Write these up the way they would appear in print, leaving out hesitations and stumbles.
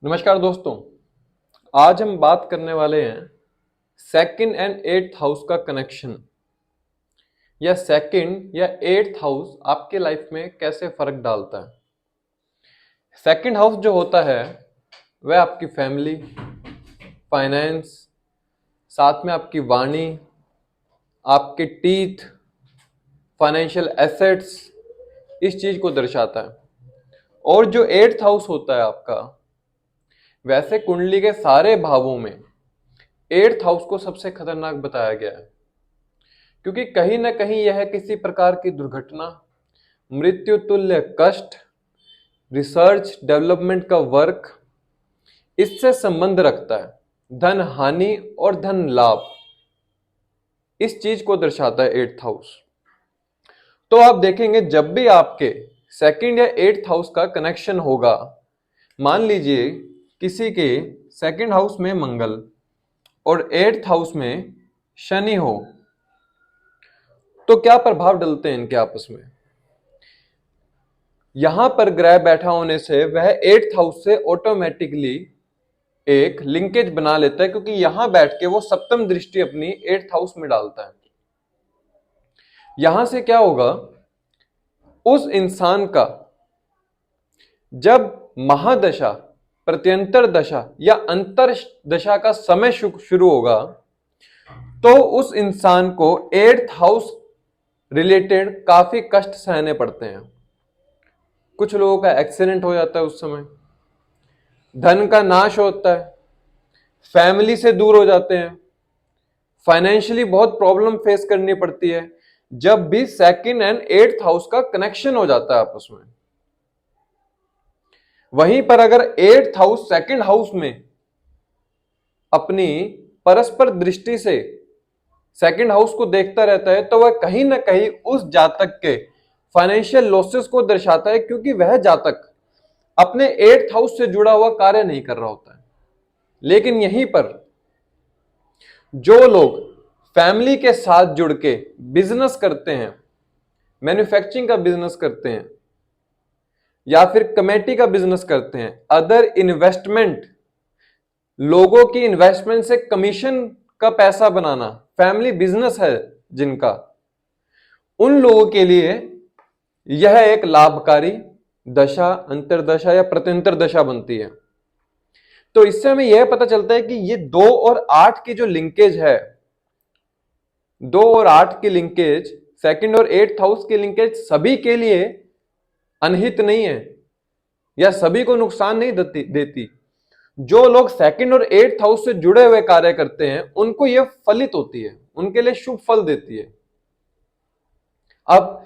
नमस्कार दोस्तों। आज हम बात करने वाले हैं सेकंड एंड एट्थ हाउस का कनेक्शन, या सेकंड या एट्थ हाउस आपके लाइफ में कैसे फर्क डालता है। सेकंड हाउस जो होता है वह आपकी फैमिली, फाइनेंस, साथ में आपकी वाणी, आपके टीथ, फाइनेंशियल एसेट्स, इस चीज को दर्शाता है। और जो एट्थ हाउस होता है आपका, वैसे कुंडली के सारे भावों में एट्थ हाउस को सबसे खतरनाक बताया गया है, क्योंकि कहीं ना कहीं यह किसी प्रकार की दुर्घटना, मृत्यु तुल्य कष्ट, रिसर्च डेवलपमेंट का वर्क, इससे संबंध रखता है। धन हानि और धन लाभ, इस चीज को दर्शाता है एट्थ हाउस। तो आप देखेंगे जब भी आपके सेकंड या एट्थ हाउस का कनेक्शन होगा, मान लीजिए किसी के सेकंड हाउस में मंगल और एट्थ हाउस में शनि हो, तो क्या प्रभाव डलते हैं इनके आपस में। यहां पर ग्रह बैठा होने से वह एट्थ हाउस से ऑटोमेटिकली एक लिंकेज बना लेता है, क्योंकि यहां बैठ के वो सप्तम दृष्टि अपनी एट्थ हाउस में डालता है। यहां से क्या होगा, उस इंसान का जब महादशा, प्रत्यंतर दशा या अंतर दशा का समय शुरू होगा, तो उस इंसान को एट्थ हाउस रिलेटेड काफी कष्ट सहने पड़ते हैं। कुछ लोगों का एक्सीडेंट हो जाता है उस समय, धन का नाश होता है, फैमिली से दूर हो जाते हैं, फाइनेंशियली बहुत प्रॉब्लम फेस करनी पड़ती है जब भी सेकंड एंड एट्थ हाउस का कनेक्शन हो जाता है आपस में। वहीं पर अगर एट्थ हाउस सेकंड हाउस में अपनी परस्पर दृष्टि से सेकंड हाउस को देखता रहता है, तो वह कहीं ना कहीं उस जातक के फाइनेंशियल लॉसेस को दर्शाता है, क्योंकि वह जातक अपने एट्थ हाउस से जुड़ा हुआ कार्य नहीं कर रहा होता है। लेकिन यहीं पर जो लोग फैमिली के साथ जुड़ के बिजनेस करते हैं, मैन्युफैक्चरिंग का बिजनेस करते हैं या फिर कमेटी का बिजनेस करते हैं, अदर इन्वेस्टमेंट, लोगों की इन्वेस्टमेंट से कमीशन का पैसा बनाना, फैमिली बिजनेस है जिनका, उन लोगों के लिए यह एक लाभकारी दशा, अंतरदशा या प्रत्यंतर दशा बनती है। तो इससे हमें यह पता चलता है कि ये 2 और 8 की जो लिंकेज है, 2 और 8 की लिंकेज, सेकंड और एट्थ हाउस की लिंकेज सभी के लिए अनहित नहीं है या सभी को नुकसान नहीं देती। जो लोग सेकंड और एट्थ हाउस से जुड़े हुए कार्य करते हैं उनको यह फलित होती है, उनके लिए शुभ फल देती है। अब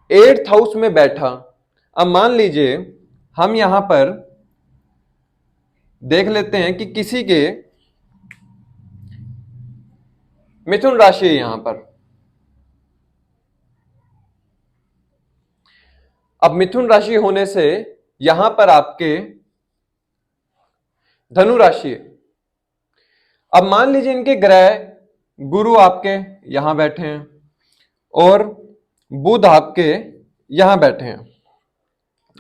एट्थ हाउस में बैठा, अब मान लीजिए हम यहां पर देख लेते हैं कि किसी के मिथुन राशि है यहां पर। अब मिथुन राशि होने से यहां पर आपके धनु राशि है। अब मान लीजिए इनके ग्रह गुरु आपके यहां बैठे हैं और बुध आपके यहां बैठे हैं।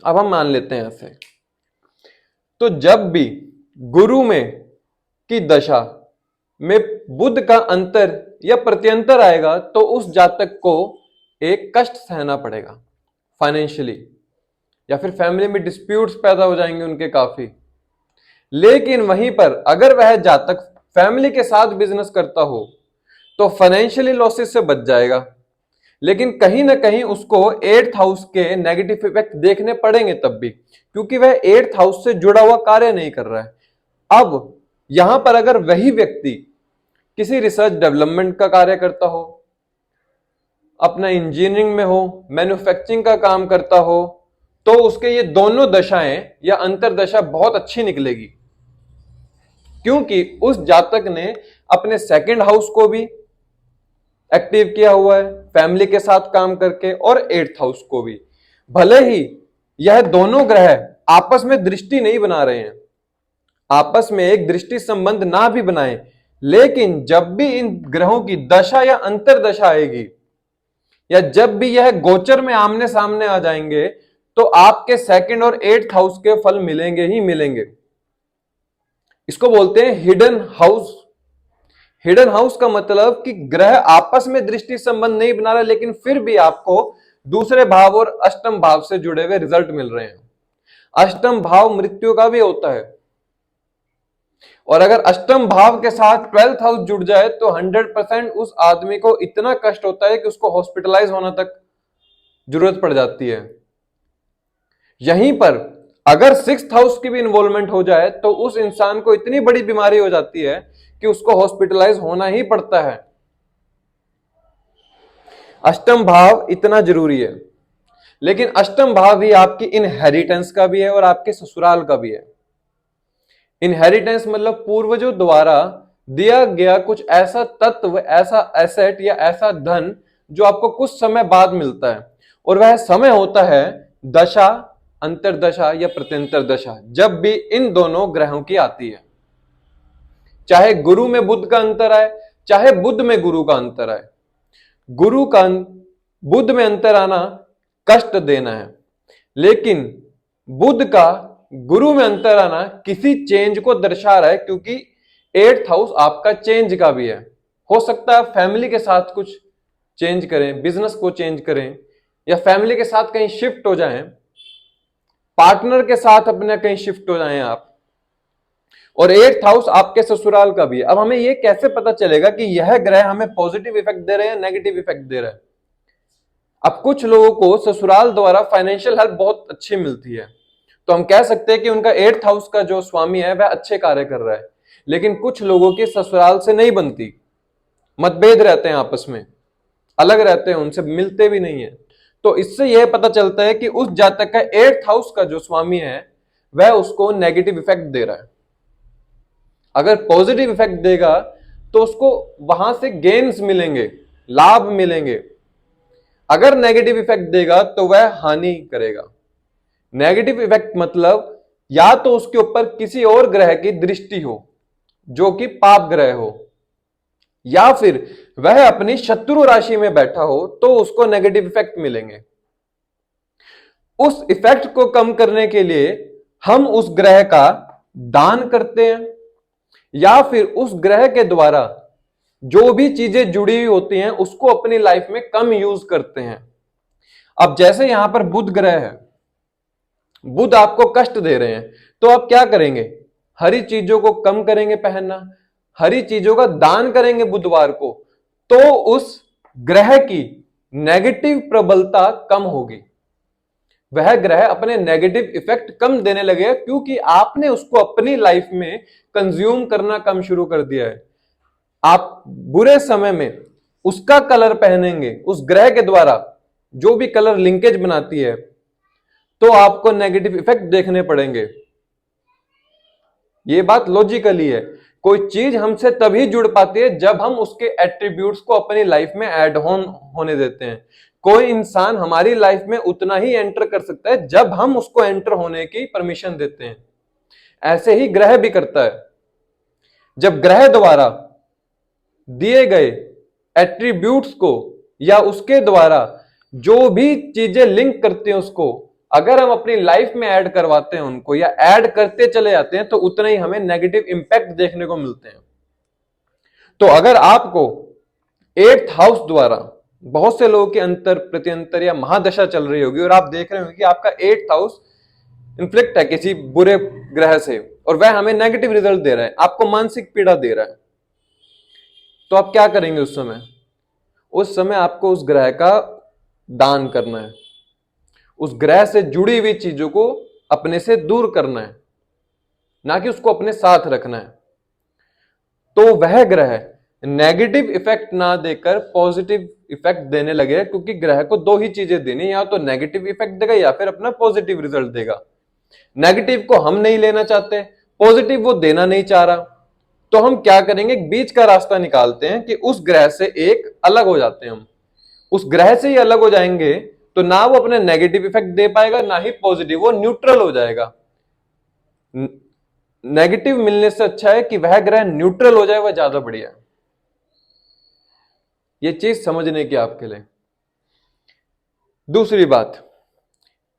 अब हम मान लेते हैं ऐसे, तो जब भी गुरु में की दशा में बुध का अंतर या प्रत्यंतर आएगा, तो उस जातक को एक कष्ट सहना पड़ेगा फाइनेंशियली, या फिर फैमिली में डिस्प्यूट्स पैदा हो जाएंगे उनके काफी। लेकिन वहीं पर अगर वह जातक फैमिली के साथ बिजनेस करता हो तो फाइनेंशियली लॉसेस से बच जाएगा, लेकिन कहीं ना कहीं उसको एट्थ हाउस के नेगेटिव इफेक्ट देखने पड़ेंगे तब भी, क्योंकि वह एट्थ हाउस से जुड़ा हुआ कार्य नहीं कर रहा है। अब यहां पर अगर वही व्यक्ति किसी रिसर्च डेवलपमेंट का कार्य करता हो, अपना इंजीनियरिंग में हो, मैन्युफैक्चरिंग का काम करता हो, तो उसके ये दोनों दशाएं या अंतरदशा बहुत अच्छी निकलेगी, क्योंकि उस जातक ने अपने सेकंड हाउस को भी एक्टिव किया हुआ है फैमिली के साथ काम करके, और एट्थ हाउस को भी। भले ही यह दोनों ग्रह आपस में दृष्टि नहीं बना रहे हैं, आपस में एक दृष्टि संबंध ना भी बनाए, लेकिन जब भी इन ग्रहों की दशा या अंतरदशा आएगी, या जब भी यह गोचर में आमने सामने आ जाएंगे, तो आपके सेकंड और एट्थ हाउस के फल मिलेंगे ही मिलेंगे। इसको बोलते हैं हिडन हाउस। हिडन हाउस का मतलब कि ग्रह आपस में दृष्टि संबंध नहीं बना रहा, लेकिन फिर भी आपको दूसरे भाव और अष्टम भाव से जुड़े हुए रिजल्ट मिल रहे हैं। अष्टम भाव मृत्यु का भी होता है, और अगर अष्टम भाव के साथ 12th हाउस जुड़ जाए तो 100% उस आदमी को इतना कष्ट होता है कि उसको हॉस्पिटलाइज होना तक जरूरत पड़ जाती है। यहीं पर अगर 6th हाउस की भी इन्वॉल्वमेंट हो जाए तो उस इंसान को इतनी बड़ी बीमारी हो जाती है कि उसको हॉस्पिटलाइज होना ही पड़ता है। अष्टम भाव इतना जरूरी है, लेकिन अष्टम भाव भी आपकी इनहेरिटेंस का भी है और आपके ससुराल का भी है। इनहेरिटेंस मतलब पूर्वजों द्वारा दिया गया कुछ ऐसा तत्व, ऐसा एसेट या ऐसा धन जो आपको कुछ समय बाद मिलता है, और वह समय होता है दशा, अंतरदशा या प्रत्यंतर दशा, जब भी इन दोनों ग्रहों की आती है। चाहे गुरु में बुध का अंतर आए, चाहे बुध में गुरु का अंतर आए। गुरु का बुध में अंतर आना कष्ट देना है, लेकिन बुध का गुरु में अंतर आना किसी चेंज को दर्शा रहा है, क्योंकि 8th हाउस आपका चेंज का भी है। हो सकता है फैमिली के साथ कुछ चेंज करें, बिजनेस को चेंज करें, या फैमिली के साथ कहीं शिफ्ट हो जाएं, पार्टनर के साथ अपने कहीं शिफ्ट हो जाएं आप। और 8th हाउस आपके ससुराल का भी है। अब हमें यह कैसे पता चलेगा कि यह ग्रह हमें पॉजिटिव इफेक्ट दे रहे हैं, नेगेटिव इफेक्ट दे रहे हैं? अब कुछ लोगों को ससुराल द्वारा फाइनेंशियल हेल्प बहुत अच्छी मिलती है, तो हम कह सकते हैं कि उनका 8th हाउस का जो स्वामी है वह अच्छे कार्य कर रहा है। लेकिन कुछ लोगों की ससुराल से नहीं बनती, मतभेद रहते हैं, आपस में अलग रहते हैं, उनसे मिलते भी नहीं है। तो इससे यह पता चलता है कि उस जातक का 8th हाउस का जो स्वामी है वह उसको नेगेटिव इफेक्ट दे रहा है। अगर पॉजिटिव इफेक्ट देगा तो उसको वहां से गेन्स मिलेंगे, लाभ मिलेंगे। अगर नेगेटिव इफेक्ट देगा तो वह हानि करेगा। नेगेटिव इफेक्ट मतलब या तो उसके ऊपर किसी और ग्रह की दृष्टि हो जो कि पाप ग्रह हो, या फिर वह अपनी शत्रु राशि में बैठा हो तो उसको नेगेटिव इफेक्ट मिलेंगे। उस इफेक्ट को कम करने के लिए हम उस ग्रह का दान करते हैं, या फिर उस ग्रह के द्वारा जो भी चीजें जुड़ी हुई होती हैं उसको अपनी लाइफ में कम यूज करते हैं। अब जैसे यहां पर बुध ग्रह है, बुध आपको कष्ट दे रहे हैं, तो आप क्या करेंगे? हरी चीजों को कम करेंगे पहनना, हरी चीजों का दान करेंगे बुधवार को, तो उस ग्रह की नेगेटिव प्रबलता कम होगी। वह ग्रह अपने नेगेटिव इफेक्ट कम देने लगेगा, क्योंकि आपने उसको अपनी लाइफ में कंज्यूम करना कम शुरू कर दिया है। आप बुरे समय में उसका कलर पहनेंगे, उस ग्रह के द्वारा जो भी कलर लिंकेज बनाती है, तो आपको नेगेटिव इफेक्ट देखने पड़ेंगे। यह बात लॉजिकली है। कोई चीज हमसे तभी जुड़ पाती है जब हम उसके एट्रीब्यूट्स को अपनी लाइफ में ऐड ऑन होने देते हैं। कोई इंसान हमारी लाइफ में उतना ही एंटर कर सकता है जब हम उसको एंटर होने की परमिशन देते हैं। ऐसे ही ग्रह भी करता है। जब ग्रह द्वारा दिए गए एट्रीब्यूट्स को या उसके द्वारा जो भी चीजें लिंक करती हैं उसको अगर हम अपनी लाइफ में ऐड करवाते हैं उनको, या ऐड करते चले जाते हैं, तो उतना ही हमें नेगेटिव इंपैक्ट देखने को मिलते हैं। तो अगर आपको 8th हाउस द्वारा बहुत से लोगों के अंतर प्रत्यंतर या महादशा चल रही होगी और आप देख रहे होंगे कि आपका 8th हाउस इन्फ्लिक्ट है किसी बुरे ग्रह से और वह हमें नेगेटिव रिजल्ट दे रहा है, आपको मानसिक पीड़ा दे रहा है, तो आप क्या करेंगे उस समय? उस समय आपको उस ग्रह का दान करना है, उस ग्रह से जुड़ी हुई चीजों को अपने से दूर करना है, ना कि उसको अपने साथ रखना है। तो वह ग्रह नेगेटिव इफेक्ट ना देकर पॉजिटिव इफेक्ट देने लगे, क्योंकि ग्रह को दो ही चीजें देनी, या तो नेगेटिव इफेक्ट देगा या फिर अपना पॉजिटिव रिजल्ट देगा। नेगेटिव को हम नहीं लेना चाहते, पॉजिटिव वो देना नहीं चाह रहा, तो हम क्या करेंगे? बीच का रास्ता निकालते हैं कि उस ग्रह से एक अलग हो जाते हैं। हम उस ग्रह से ही अलग हो जाएंगे तो ना वो अपने नेगेटिव इफेक्ट दे पाएगा ना ही पॉजिटिव, वो न्यूट्रल हो जाएगा। नेगेटिव मिलने से अच्छा है कि वह ग्रह न्यूट्रल हो जाए, वह ज्यादा बढ़िया है। यह चीज समझने की आपके लिए। दूसरी बात,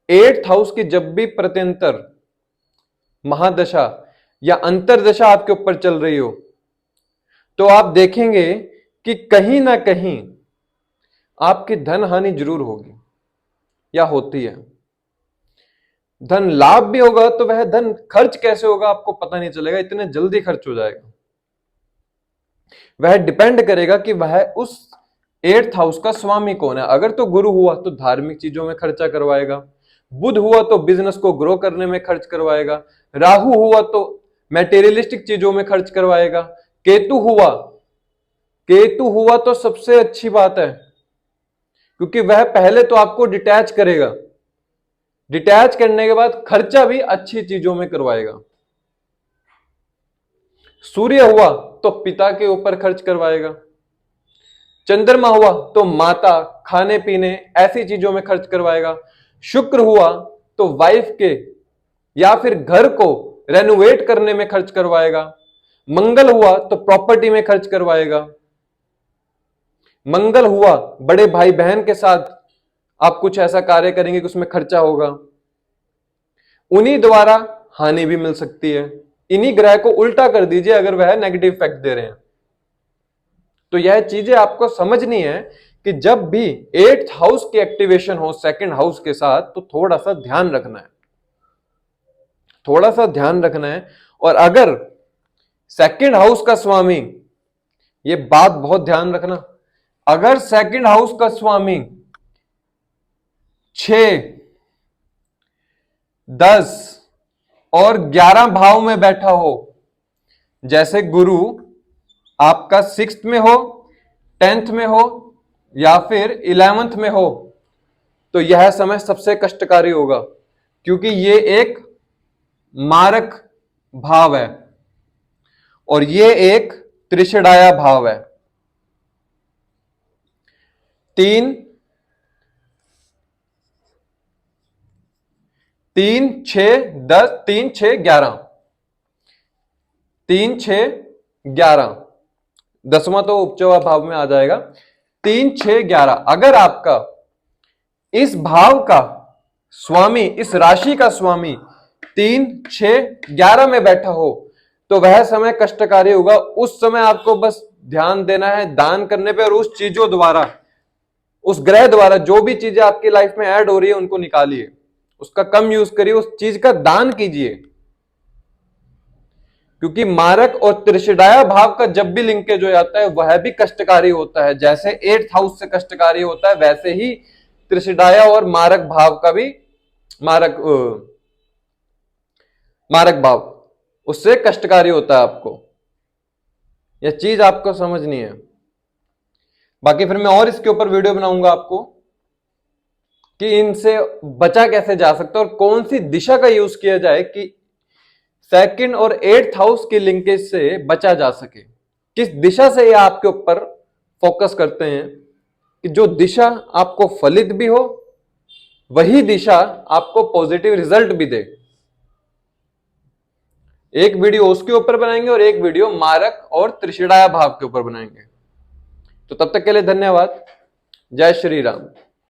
8th हाउस की जब भी प्रत्यंतर महादशा या अंतर्दशा आपके ऊपर चल रही हो, तो आप देखेंगे कि कहीं ना कहीं आपकी धन हानि जरूर होगी या होती है। धन लाभ भी होगा तो वह धन खर्च कैसे होगा आपको पता नहीं चलेगा, इतने जल्दी खर्च हो जाएगा। वह डिपेंड करेगा कि वह उस 8th हाउस का स्वामी कौन है। अगर तो गुरु हुआ तो धार्मिक चीजों में खर्चा करवाएगा, बुध हुआ तो बिजनेस को ग्रो करने में खर्च करवाएगा, राहु हुआ तो मैटेरियलिस्टिक चीजों में खर्च करवाएगा, केतु हुआ तो सबसे अच्छी बात है, क्योंकि वह पहले तो आपको डिटैच करेगा, डिटैच करने के बाद खर्चा भी अच्छी चीजों में करवाएगा। सूर्य हुआ तो पिता के ऊपर खर्च करवाएगा, चंद्रमा हुआ तो माता, खाने पीने ऐसी चीजों में खर्च करवाएगा, शुक्र हुआ तो वाइफ के या फिर घर को रेनोवेट करने में खर्च करवाएगा, मंगल हुआ तो प्रॉपर्टी में खर्च करवाएगा, मंगल हुआ बड़े भाई बहन के साथ आप कुछ ऐसा कार्य करेंगे कि उसमें खर्चा होगा, उन्हीं द्वारा हानि भी मिल सकती है। इन्हीं ग्रह को उल्टा कर दीजिए अगर वह नेगेटिव इफेक्ट दे रहे हैं। तो यह चीजें आपको समझनी है कि जब भी 8th हाउस की एक्टिवेशन हो 2nd हाउस के साथ, तो थोड़ा सा ध्यान रखना है, थोड़ा सा ध्यान रखना है। और अगर 2nd हाउस का स्वामी, ये बात बहुत ध्यान रखना, अगर 2nd हाउस का स्वामी 6, 10 और 11 भाव में बैठा हो, जैसे गुरु आपका 6th में हो, 10th में हो या फिर 11th में हो, तो यह समय सबसे कष्टकारी होगा, क्योंकि ये एक मारक भाव है और ये एक त्रिषडाया भाव है। 3, 6, 10, 3, 6, 11, 3, 6, 11, 10वां तो उपचवा भाव में आ जाएगा। 3, 6, 11 अगर आपका इस भाव का स्वामी, इस राशि का स्वामी 3, 6, 11 में बैठा हो, तो वह समय कष्टकारी होगा। उस समय आपको बस ध्यान देना है दान करने पे, और उस चीजों द्वारा, उस ग्रह द्वारा जो भी चीजें आपकी लाइफ में ऐड हो रही है उनको निकालिए, उसका कम यूज करिए, उस चीज का दान कीजिए। क्योंकि मारक और त्रिषडाया भाव का जब भी लिंकेज हो जाता है वह भी कष्टकारी होता है। जैसे 8th हाउस से कष्टकारी होता है, वैसे ही त्रिषडाया और मारक भाव का भी, मारक भाव उससे कष्टकारी होता है। आपको यह चीज आपको समझनी है। बाकी फिर मैं और इसके ऊपर वीडियो बनाऊंगा आपको कि इनसे बचा कैसे जा सकता है और कौन सी दिशा का यूज किया जाए कि 2nd और 8th हाउस के लिंकेज से बचा जा सके। किस दिशा से ये आपके ऊपर फोकस करते हैं कि जो दिशा आपको फलित भी हो, वही दिशा आपको पॉजिटिव रिजल्ट भी दे। एक वीडियो उसके ऊपर बनाएंगे और एक वीडियो मारक और त्रिषडाया भाव के ऊपर बनाएंगे। तो तब तक के लिए धन्यवाद। जय श्री राम।